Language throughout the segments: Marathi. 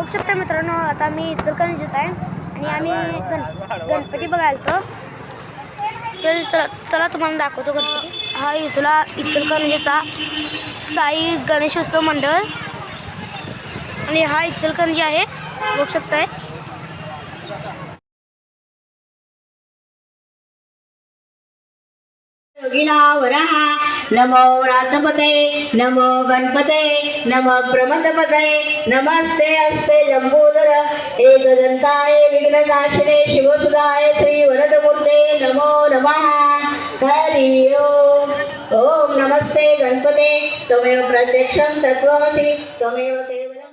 बघू शकता मित्रांनो, आता मी इचलकरंजीत आहे आणि आम्ही गणपती बघायला चला तुम्हाला दाखवतो गणपती. हा इचलकरंजीचा साई गणेशोत्सव मंडळ आणि हा इचलकरंजी आहे, बघू शकताय. योगिना वराहा नमो व्रातपते नमो गणपते नमो प्रमदपते नमस्ते अस्ते लंबोदर एकदंताय विघ्ननाशिने शिवसुदाय श्री वरदमूर्ते नमो नमः. हरि ओम नमस्ते गणपते त्वमेव प्रत्यक्षं तत्त्वमसि त्वमेव केवलम्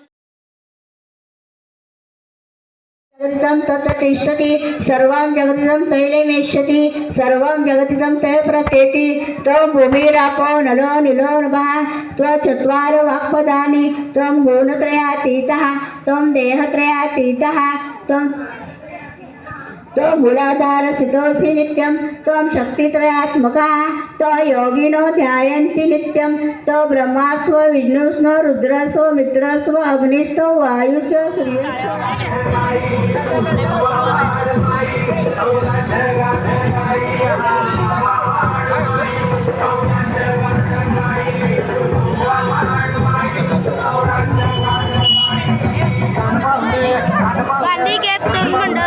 जगतिदं तत्तिष्ठति सर्वं जगतिदं तैलेमेष्यति सर्वं जगतिदं तै प्रत्येति त्वं भूमिरापो नलो निलो नभः त्वचत्वारो वाक्पदानि त्वं गुणत्रयातीतः त्वं देहत्रयातीतः त्वं मूलाधार स्थितोऽसि नित्यं त्वं शक्तित्रयात्मकः त्वं योगिनो ध्यायन्ति नित्यं त्वं ब्रह्मास्व विष्णुस्व रुद्रस्व मित्रस्व अग्निस्व वायुस्व सूर्यस्व. गांधी गॅप तरुण मंडळ.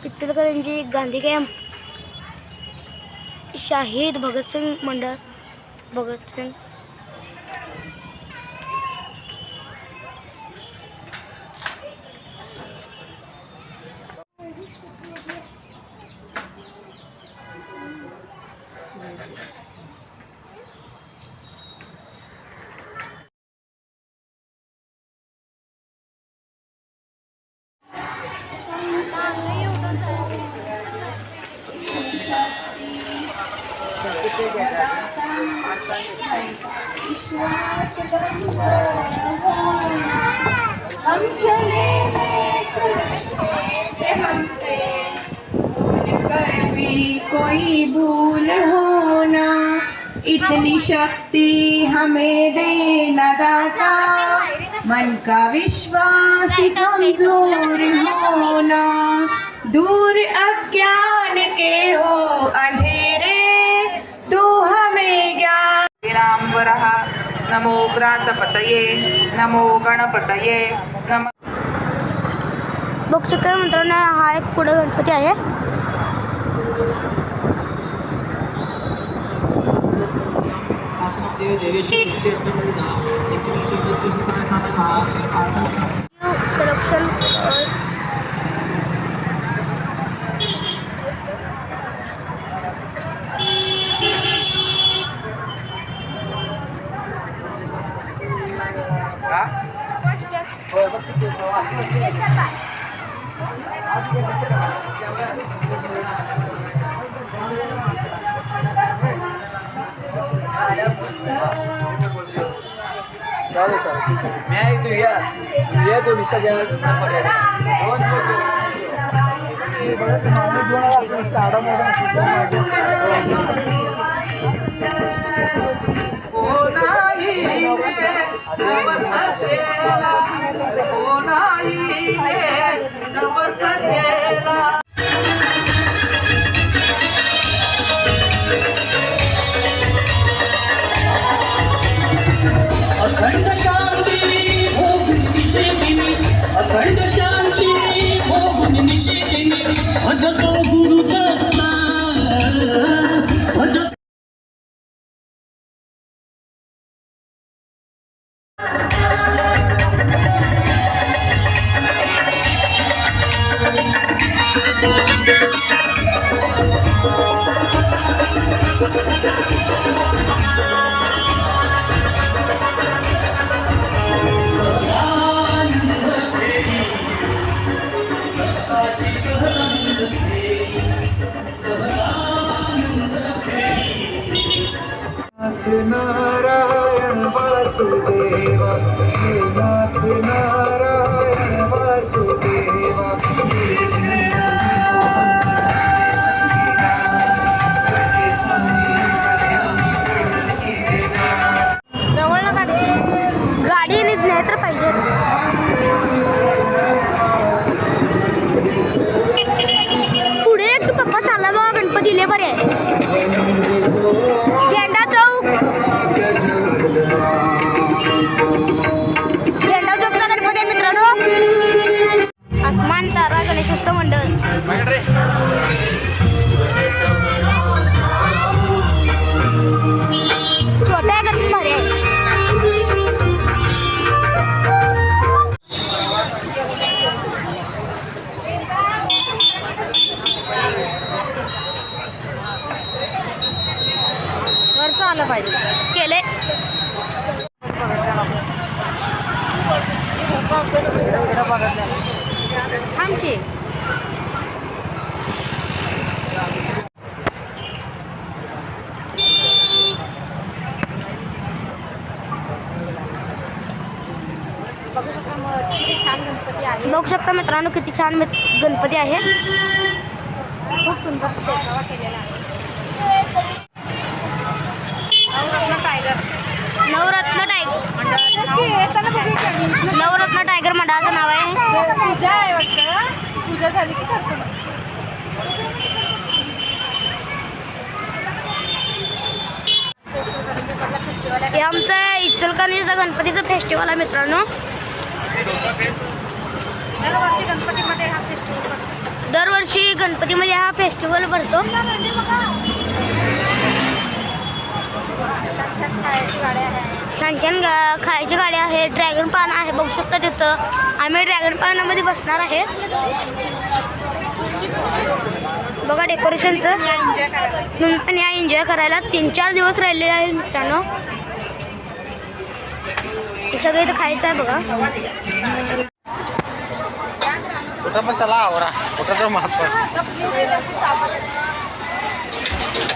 इचलकरंजी गांधी कॅम्प शहीद भगतसिंग मंडळ भगतसिंग. हम चले हमसे कर भी कोई भूल होना इतनी शक्ति हमें देना दाता मन का विश्वास कमजोर होना दूर अज्ञान के हो अंधेरे तू हमें ज्ञान. राम वरहा नमो व्रातपतये नमो गणपतये नमो. बघू शकता मित्रांनो, हा एक पुढे गणपती आहे. संरक्षण मैं तो ये तो निकल जाएगा. अखंड शांती भोगुनि अखंड शांती भोगुनि निषेधिनि भजतो गुरुदत्ता भजतो. नारायण वासुदेव हे नाथ नारायण वासुदेव. वासुदेवा जवळ गाडी निघले तर पाहिजे. पुढे एक पप्पा चालला बघा गणपतीले बरे. झेंडा चौक गणपती आहे मित्रांनो. आसमान तारा गणेशोत्सव मंडळ. छोटा गणपती भारी आहे. वरचं आलं पाहिजे केले. थांब की. बघू शकता मित्रांनो किती छान गणपती आहे. खूप सुंदर देखावा केलेला आहे. नवरत्न टायगर मंडळाचं नाव आहे. पूजा झाली की करतो. हे आमचं इचलकरंजीचा गणपतीचं फेस्टिवल आहे मित्रांनो. दरवर्षी गणपतीमध्ये हा फेस्टिवल भरतो. छान छान खायची गाड्या आहे. ड्रॅगन पान आहे बघू शकता तिथं. आम्ही ड्रॅगन पानामध्ये बसणार आहे. बघा डेकोरेशनचं. तुम्ही पण या एन्जॉय करायला. 3-4 दिवस राहिलेले आहेत मित्रांनो. सगळं इथं खायचं आहे बघा. कुठं पण चला आवरा कुठं तर महात्मा